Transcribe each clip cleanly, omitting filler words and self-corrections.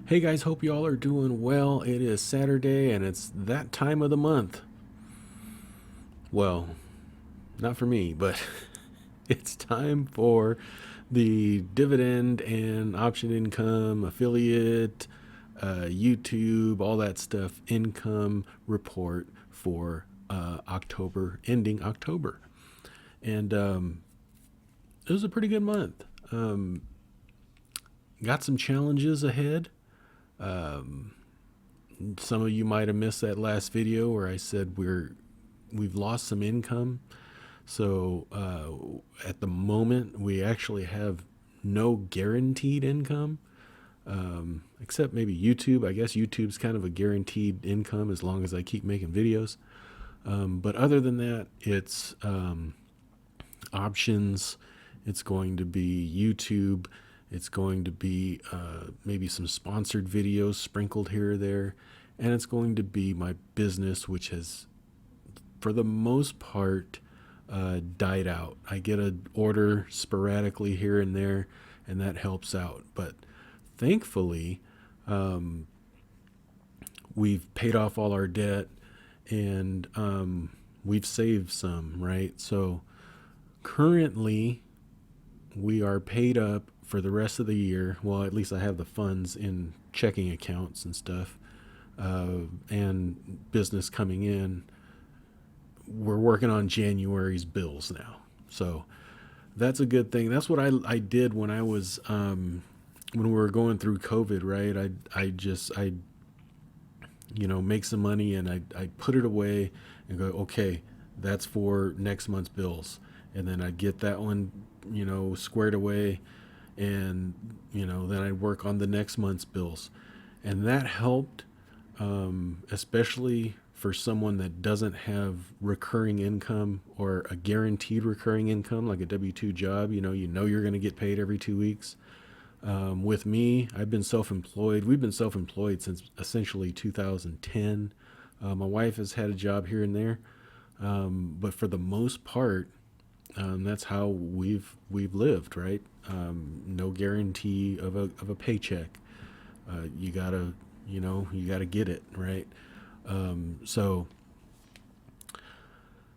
Hey guys, hope you all are doing well. It is Saturday and it's that time of the month. Well, not for me, but it's time for the dividend and option income, affiliate, YouTube, all that stuff, income report for October, ending October. And it was a pretty good month. Got some challenges ahead. Some of you might have missed that last video where I said we've lost some income. So at the moment, we actually have no guaranteed income, except maybe YouTube. I guess YouTube's kind of a guaranteed income as long as I keep making videos. But other than that, it's options. It's going to be YouTube. It's going to be maybe some sponsored videos sprinkled here or there. And it's going to be my business, which has, for the most part, died out. I get an order sporadically here and there, and that helps out. But thankfully, we've paid off all our debt and we've saved some, right? So currently, we are paid up for the rest of the year. Well, at least I have the funds in checking accounts and stuff, and business coming in. We're working on January's bills now. So that's a good thing. That's what I did when I was, when we were going through COVID, right? I make some money and I put it away and go, okay, that's for next month's bills. And then I'd get that one, squared away. And, then I'd work on the next month's bills. And that helped, especially for someone that doesn't have recurring income or a guaranteed recurring income, like a W-2 job. You're going to get paid every 2 weeks. With me, I've been self-employed. We've been self-employed since essentially 2010. My wife has had a job here and there, but for the most part, that's how we've lived, right? No guarantee of a paycheck. You gotta get it, right? So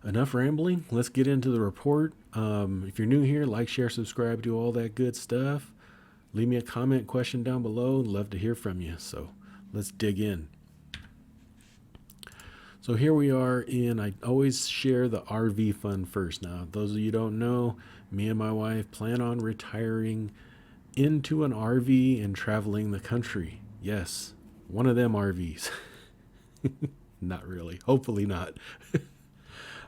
enough rambling. Let's get into the report. If you're new here, like, share, subscribe, do all that good stuff. Leave me a comment, question down below. Love to hear from you. So let's dig in. So here we are I always share the RV fund first. Now, those of you who don't know, me and my wife plan on retiring into an RV and traveling the country. Yes, one of them RVs. Not really. Hopefully not.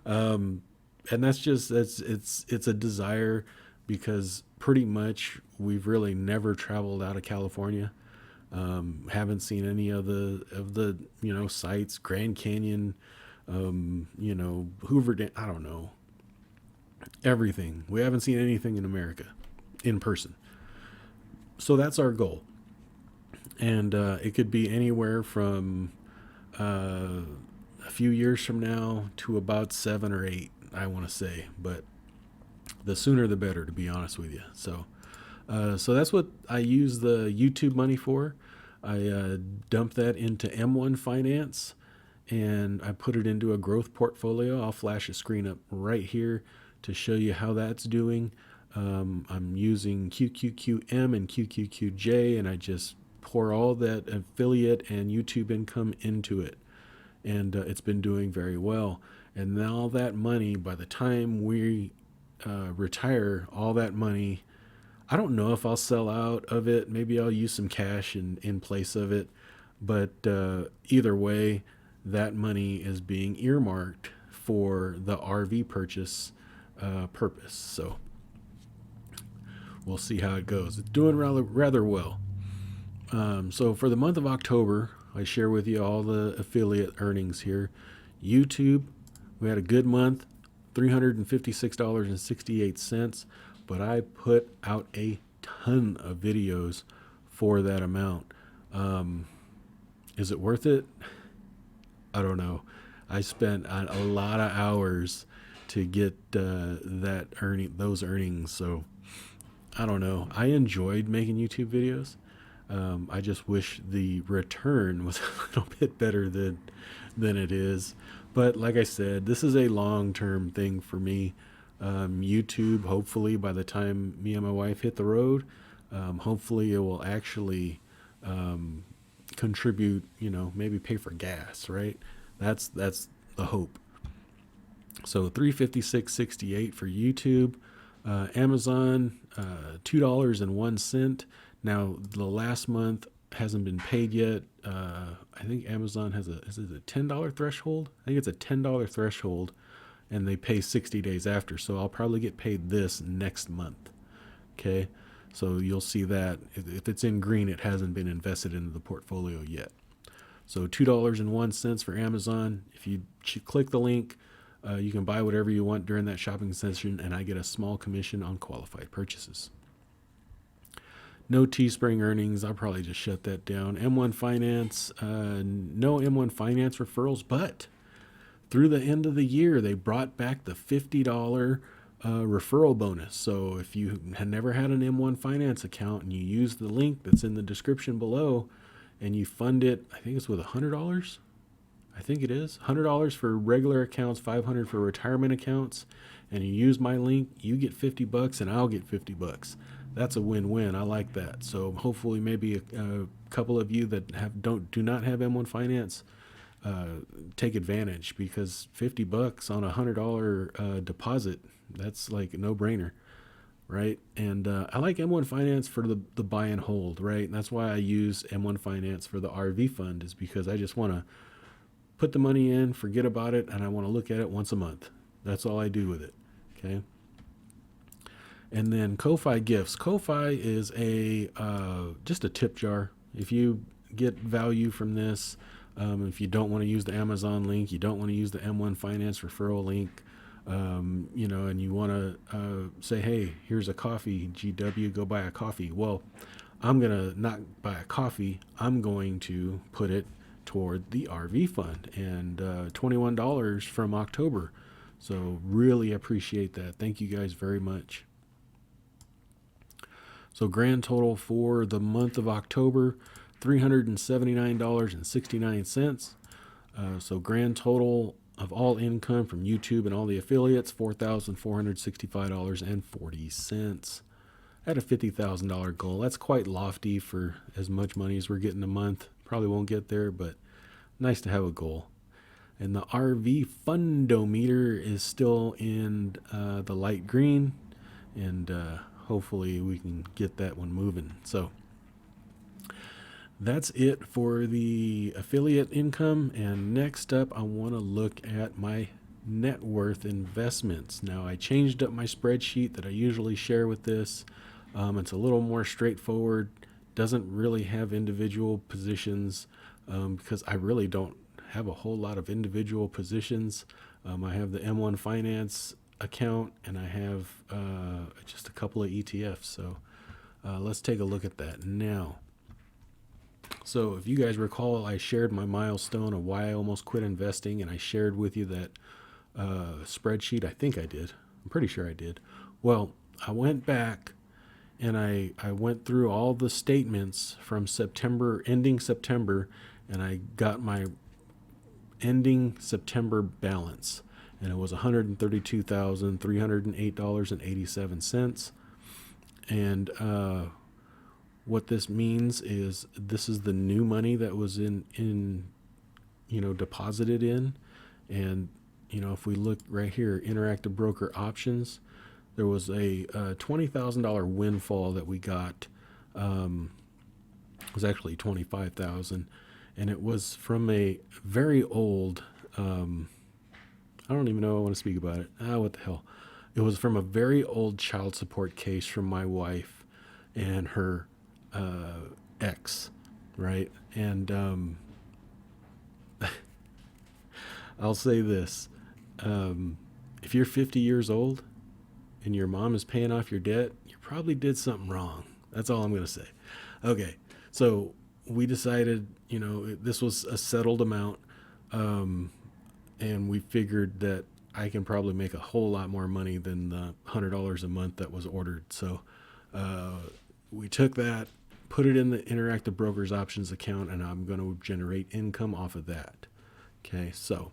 And it's a desire because pretty much we've really never traveled out of California. Haven't seen any of the sites, Grand Canyon, Hoover Dam. I don't know, everything. We haven't seen anything in America in person. So that's our goal, and it could be anywhere from a few years from now to about 7 or 8. I want to say, but the sooner the better, to be honest with you. So that's what I use the YouTube money for. I dump that into M1 Finance and I put it into a growth portfolio. I'll flash a screen up right here to show you how that's doing. I'm using QQQM and QQQJ, and I just pour all that affiliate and YouTube income into it. And it's been doing very well. And now that money, by the time we retire, all that money, I don't know if I'll sell out of it. Maybe I'll use some cash in place of it. But either way, that money is being earmarked for the RV purchase purpose. So we'll see how it goes. It's doing rather well. So for the month of October, I share with you all the affiliate earnings here. YouTube, we had a good month, $356.68. But I put out a ton of videos for that amount. Is it worth it? I don't know. I spent a lot of hours to get those earnings. So I don't know. I enjoyed making YouTube videos. I just wish the return was a little bit better than it is. But like I said, this is a long-term thing for me. YouTube, hopefully, by the time me and my wife hit the road, hopefully it will actually contribute. Maybe pay for gas. Right? That's the hope. So 356.68 for YouTube. Amazon, $2.01. Now the last month hasn't been paid yet. I think Amazon has is it a $10 threshold? I think it's a $10 threshold, and they pay 60 days after. So I'll probably get paid this next month. Okay, so you'll see that if it's in green, it hasn't been invested into the portfolio yet. So $2.01 for Amazon. If you click the link, you can buy whatever you want during that shopping session, and I get a small commission on qualified purchases. No Teespring earnings. I'll probably just shut that down. M1 Finance, no M1 Finance referrals, but through the end of the year, they brought back the $50 referral bonus. So if you had never had an M1 Finance account and you use the link that's in the description below and you fund it, I think it's with $100. I think it is $100 for regular accounts, $500 for retirement accounts, and you use my link, you get $50 and I'll get $50. That's a win-win. I like that. So hopefully, maybe a couple of you that do not have M1 Finance take advantage, because $50 on a $100 deposit, that's like a no-brainer, right? And I like M1 Finance for the buy and hold, right? And that's why I use M1 Finance for the RV fund, is because I just want to put the money in, forget about it, and I want to look at it once a month. That's all I do with it. Okay. And then Ko-Fi gifts. Ko-Fi is just a tip jar. If you get value from this, if you don't want to use the Amazon link, you don't want to use the M1 Finance referral link, and you want to say, hey, here's a coffee, GW, go buy a coffee. Well, I'm going to not buy a coffee. I'm going to put it toward the RV fund, and $21 from October. So really appreciate that. Thank you guys very much. So grand total for the month of October, $379.69. So grand total of all income from YouTube and all the affiliates, $4,465.40. At a $50,000 goal. That's quite lofty for as much money as we're getting a month. Probably won't get there, but nice to have a goal. And the RV fundometer is still in the light green, and hopefully we can get that one moving. So that's it for the affiliate income. And next up, I want to look at my net worth investments. Now, I changed up my spreadsheet that I usually share with this. It's a little more straightforward. Doesn't really have individual positions, because I really don't have a whole lot of individual positions. I have the M1 Finance account, and I have just a couple of ETFs. So let's take a look at that now. So if you guys recall, I shared my milestone of why I almost quit investing, and I shared with you that spreadsheet. I think I did. I'm pretty sure I did. Well, I went back and I went through all the statements from ending September, and I got my ending September balance, and it was $132,308.87. And what this means is this is the new money that was in deposited in. And if we look right here, interactive broker options, there was a $20,000 windfall that we got. It was actually $25,000, and it was from a very old. I don't even know I want to speak about it. What the hell? It was from a very old child support case from my wife and her ex, right? And I'll say this: if you're 50 years old and your mom is paying off your debt, you probably did something wrong. That's all I'm going to say. Okay, so we decided, this was a settled amount, and we figured that I can probably make a whole lot more money than the $100 a month that was ordered. So we took that, put it in the Interactive Brokers options account, and I'm going to generate income off of that. Okay, so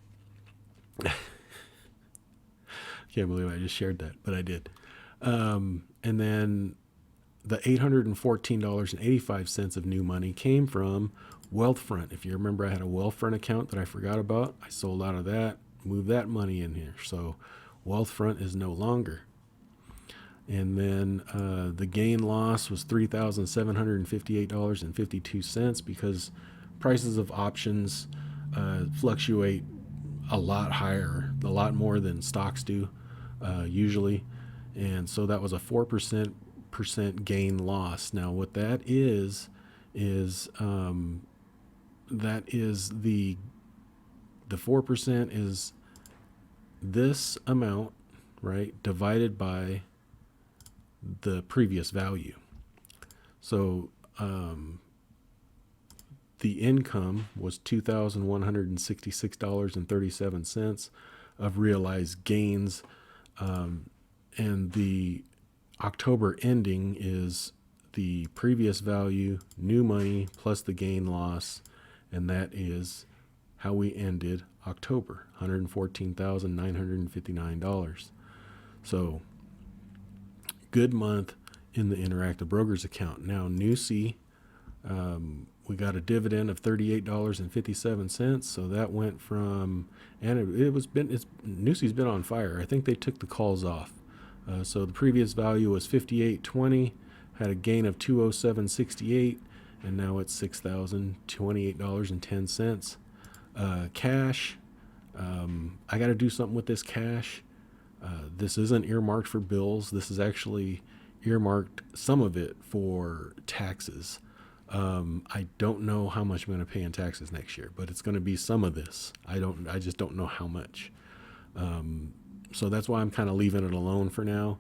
can't believe I just shared that, but I did. And then the $814.85 of new money came from Wealthfront. If you remember, I had a Wealthfront account that I forgot about. I sold out of that, moved that money in here. So Wealthfront is no longer. And then the gain loss was $3,758.52 because prices of options fluctuate a lot higher, a lot more than stocks do usually. And so that was a 4% gain loss. Now what that is that is the 4% is this amount, right, divided by the previous value. So the income was $2,166.37 of realized gains, and the October ending is the previous value, new money, plus the gain loss, and that is how we ended October, $114,959. So good month in the Interactive Brokers account. Now Newsy, we got a dividend of $38.57, so that went from, and Newsy's been on fire. I think they took the calls off. So the previous value was $58.20, had a gain of $207.68, and now it's $6,028.10. Cash, I got to do something with this cash. This isn't earmarked for bills. This is actually earmarked, some of it, for taxes. I don't know how much I'm going to pay in taxes next year, but it's going to be some of this. I just don't know how much. So that's why I'm kind of leaving it alone for now.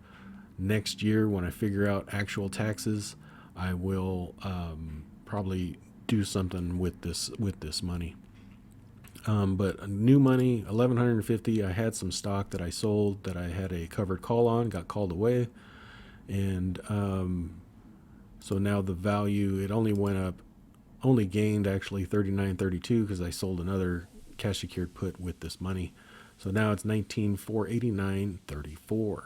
Next year, when I figure out actual taxes, I will probably do something with this money. But new money, $1,150. I had some stock that I sold that I had a covered call on, got called away, and so now the value, it only gained actually $39.32 because I sold another cash secured put with this money. So now it's $19,489.34.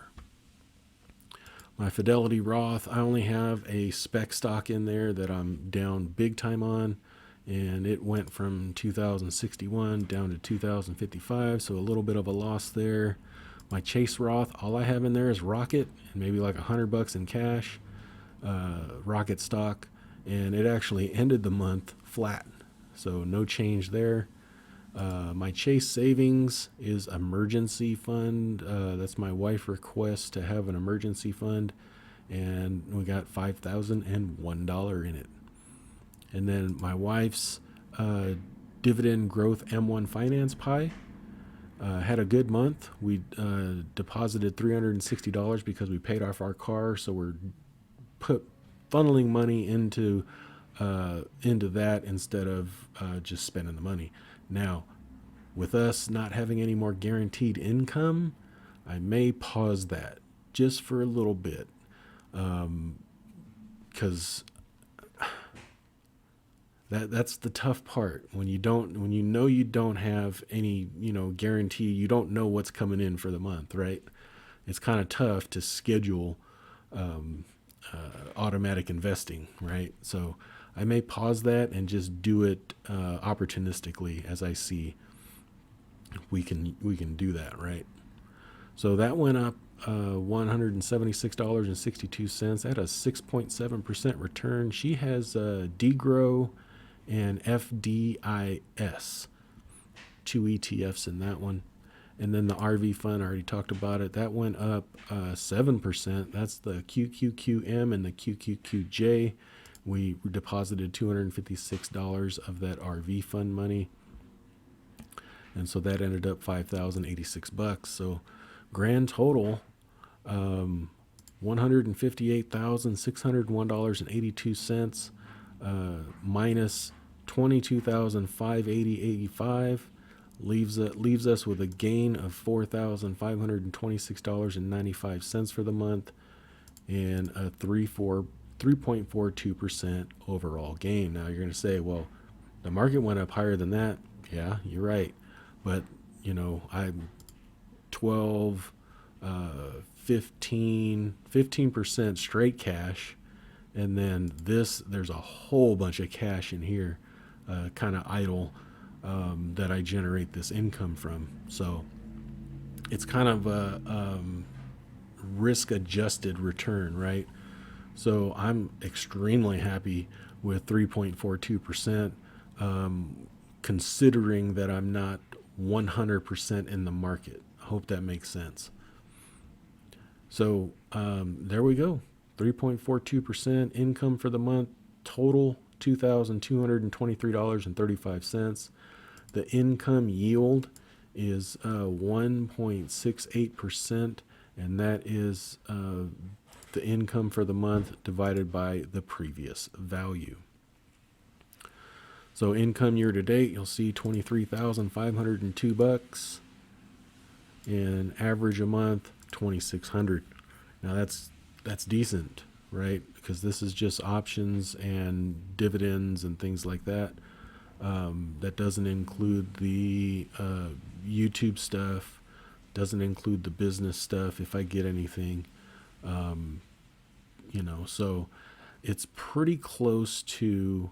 My Fidelity Roth, I only have a spec stock in there that I'm down big time on, and it went from 2,061 down to 2,055, so a little bit of a loss there. My Chase Roth, all I have in there is Rocket and maybe like $100 in cash, Rocket stock, and it actually ended the month flat, so no change there. My Chase savings is emergency fund. That's my wife's request to have an emergency fund, and we got $5,001 in it. And then my wife's dividend growth M1 finance pie had a good month. We deposited $360 because we paid off our car, so we're funneling money into that instead of just spending the money. Now, with us not having any more guaranteed income, I may pause that just for a little bit, because that's the tough part when you know you don't have any guarantee. You don't know what's coming in for the month, right? It's kind of tough to schedule automatic investing, right? So I may pause that and just do it opportunistically as I see we can do that, right? So that went up $176.62 at a 6.7% return. She has DGRO and FDIS, two ETFs in that one. And then the RV fund, I already talked about it. That went up 7%. That's the QQQM and the QQQJ. We deposited $256 of that RV fund money, and so that ended up $5,086. So grand total, $158,601.82, minus $22,580.85, leaves us with a gain of $4,526.95 for the month, and a 3.42% overall gain. Now you're going to say, well, the market went up higher than that. Yeah, you're right. But, I'm 12, 15% straight cash. And then there's a whole bunch of cash in here, kind of idle, that I generate this income from. So it's kind of a risk adjusted return, right? So I'm extremely happy with 3.42%, considering that I'm not 100% in the market. I hope that makes sense. So there we go. 3.42% income for the month, total $2,223.35. The income yield is 1.68%, and that is the income for the month divided by the previous value. So income year to date, you'll see $23,502, and average a month $2,600. Now that's decent, right? Because this is just options and dividends and things like that. That doesn't include the YouTube stuff, doesn't include the business stuff if I get anything. So it's pretty close to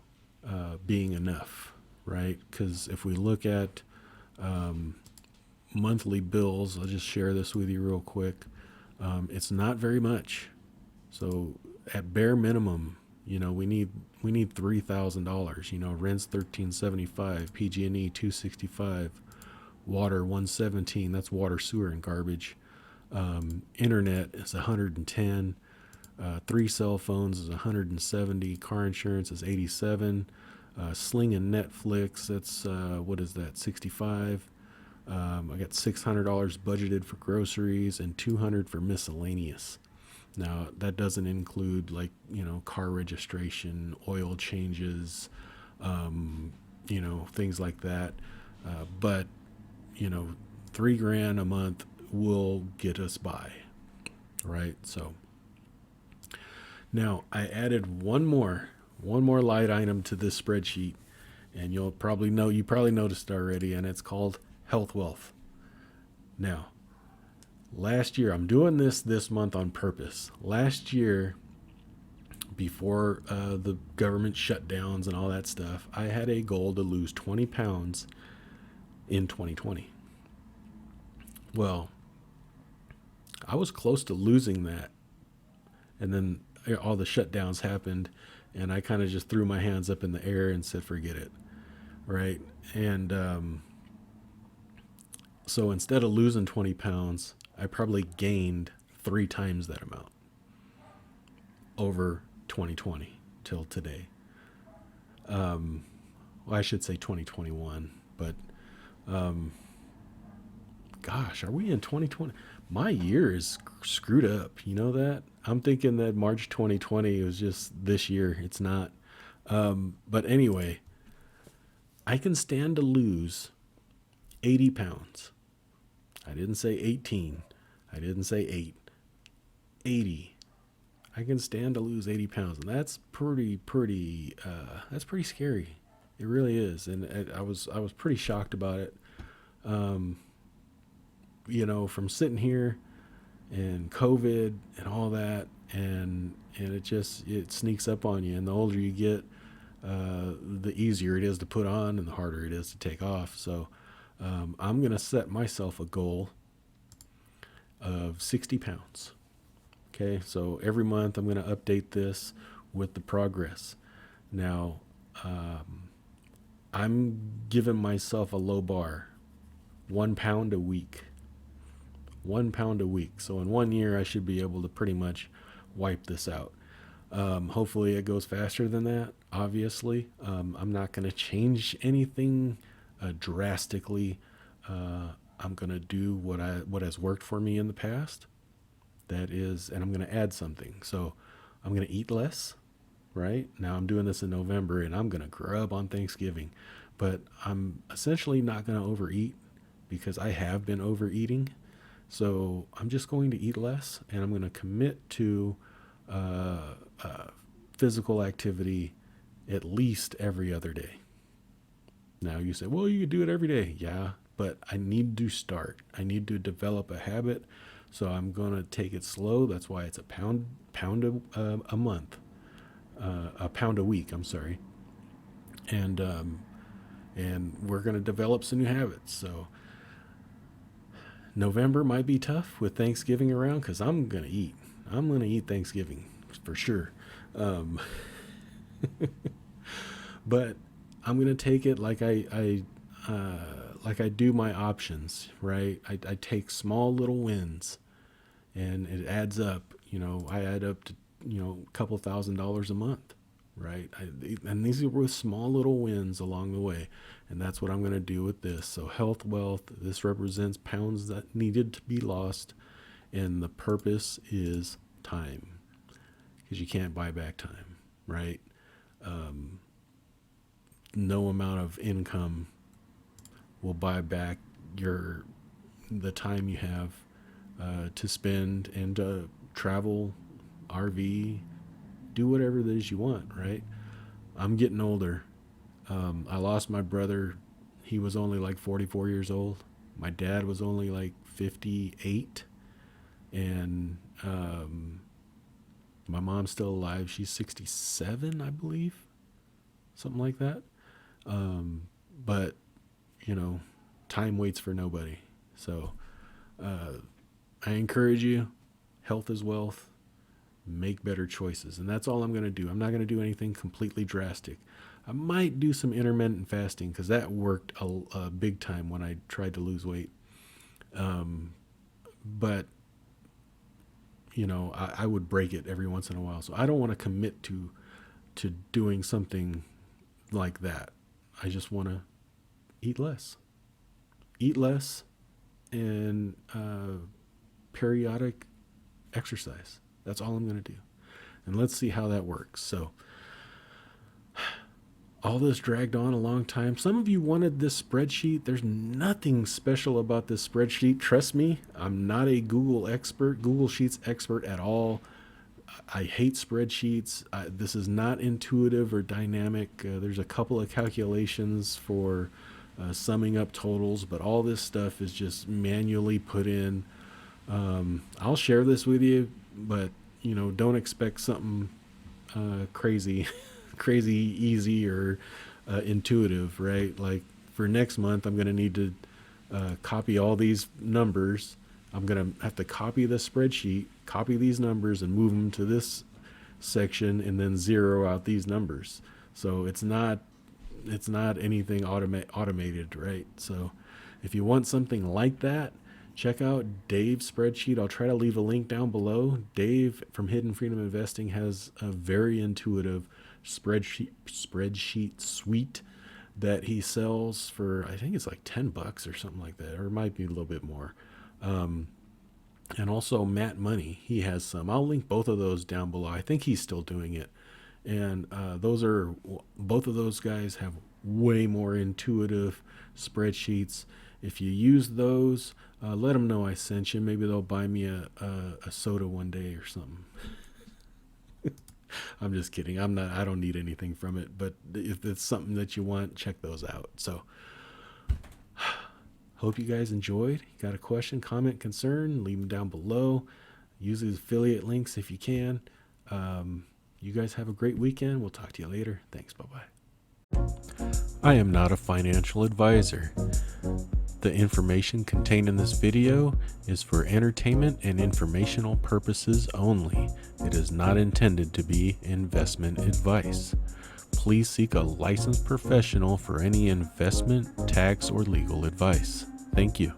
being enough, right? Because if we look at monthly bills, I'll just share this with you real quick. It's not very much. So at bare minimum, we need $3,000. Rent's $1,375, PG&E $265, water $117. That's water, sewer, and garbage. Internet is $110. 3 cell phones is $170. Car insurance is $87. Sling and Netflix, that's what is that? $65. I got $600 budgeted for groceries and $200 for miscellaneous. Now that doesn't include car registration, oil changes, things like that. But $3,000 a month will get us by, right? So now I added one more light item to this spreadsheet, and you probably noticed it already, and it's called Health Wealth. Now, last year, I'm doing this month on purpose. Last year, before the government shutdowns and all that stuff, I had a goal to lose 20 pounds in 2020. Well, I was close to losing that, and then all the shutdowns happened, and I kind of just threw my hands up in the air and said, forget it, right? And so instead of losing 20 pounds, I probably gained 3 times that amount over 2020 till today. Well, I should say 2021, but gosh, are we in 2020? My year is screwed up. You know that? I'm thinking that March 2020 was just this year. It's not. But anyway, I can stand to lose 80 pounds. I didn't say 18. I didn't say 8. 80. I can stand to lose 80 pounds. And that's pretty scary. It really is. And I was pretty shocked about it. From sitting here and COVID and all that, and it sneaks up on you. And the older you get, the easier it is to put on and the harder it is to take off. So I'm going to set myself a goal of 60 pounds. Okay, so every month I'm going to update this with the progress. Now, I'm giving myself a low bar, 1 pound a week. 1 pound a week. So in 1 year, I should be able to pretty much wipe this out. Hopefully it goes faster than that, obviously. I'm not going to change anything drastically. I'm going to do what has worked for me in the past. That is, and I'm going to add something. So I'm going to eat less, right? Now I'm doing this in November, and I'm going to grub on Thanksgiving. But I'm essentially not going to overeat because I have been overeating. So I'm just going to eat less, and I'm going to commit to physical activity at least every other day. Now you say, well, you could do it every day. Yeah, but I need to start. I need to develop a habit. So I'm going to take it slow. That's why it's a pound a month, a pound a week. I'm sorry. And we're going to develop some new habits. So November might be tough with Thanksgiving around because I'm going to eat. I'm going to eat Thanksgiving for sure. But I'm going to take it like I do my options, right? I take small little wins and it adds up. I add up to, a couple $1,000s a month, right? And these are with small little wins along the way. And that's what I'm going to do with this. So health, wealth, this represents pounds that needed to be lost. And the purpose is time, because you can't buy back time, right? No amount of income will buy back the time you have to spend and travel, RV, do whatever it is you want, right? I'm getting older. I lost my brother. He was only like 44 years old. My dad was only like 58. And my mom's still alive. She's 67, I believe. Something like that. But, time waits for nobody. So I encourage you, health is wealth. Make better choices. And that's all I'm going to do. I'm not going to do anything completely drastic. I might do some intermittent fasting because that worked a big time when I tried to lose weight. But, I would break it every once in a while. So I don't want to commit to doing something like that. I just want to eat less. Eat less and periodic exercise. That's all I'm going to do. And let's see how that works. So all this dragged on a long time. Some of you wanted this spreadsheet. There's nothing special about this spreadsheet. Trust me, I'm not a Google Sheets expert at all. I hate spreadsheets. This is not intuitive or dynamic. There's a couple of calculations for summing up totals, but all this stuff is just manually put in. I'll share this with you, but don't expect something crazy easy or intuitive, right? Like for next month, I'm going to need to copy all these numbers. I'm going to have to copy the spreadsheet, copy these numbers and move them to this section and then zero out these numbers. So it's not anything automated, right? So if you want something like that, check out Dave's spreadsheet. I'll try to leave a link down below. Dave from Hidden Freedom Investing has a very intuitive spreadsheet suite that he sells for, I think it's like $10 or something like that, or it might be a little bit more. And also Matt Money, he has some. I'll link both of those down below. I think he's still doing it. And both of those guys have way more intuitive spreadsheets. If you use those, let them know I sent you. Maybe they'll buy me a soda one day or something. I'm just kidding. I don't need anything from it, but if it's something that you want, check those out. So hope you guys enjoyed. Got a question, comment, concern, leave them down below. Use these affiliate links if you can. You guys have a great weekend. We'll talk to you later. Thanks. Bye-bye. I am not a financial advisor. The information contained in this video is for entertainment and informational purposes only. It is not intended to be investment advice. Please seek a licensed professional for any investment, tax, or legal advice. Thank you.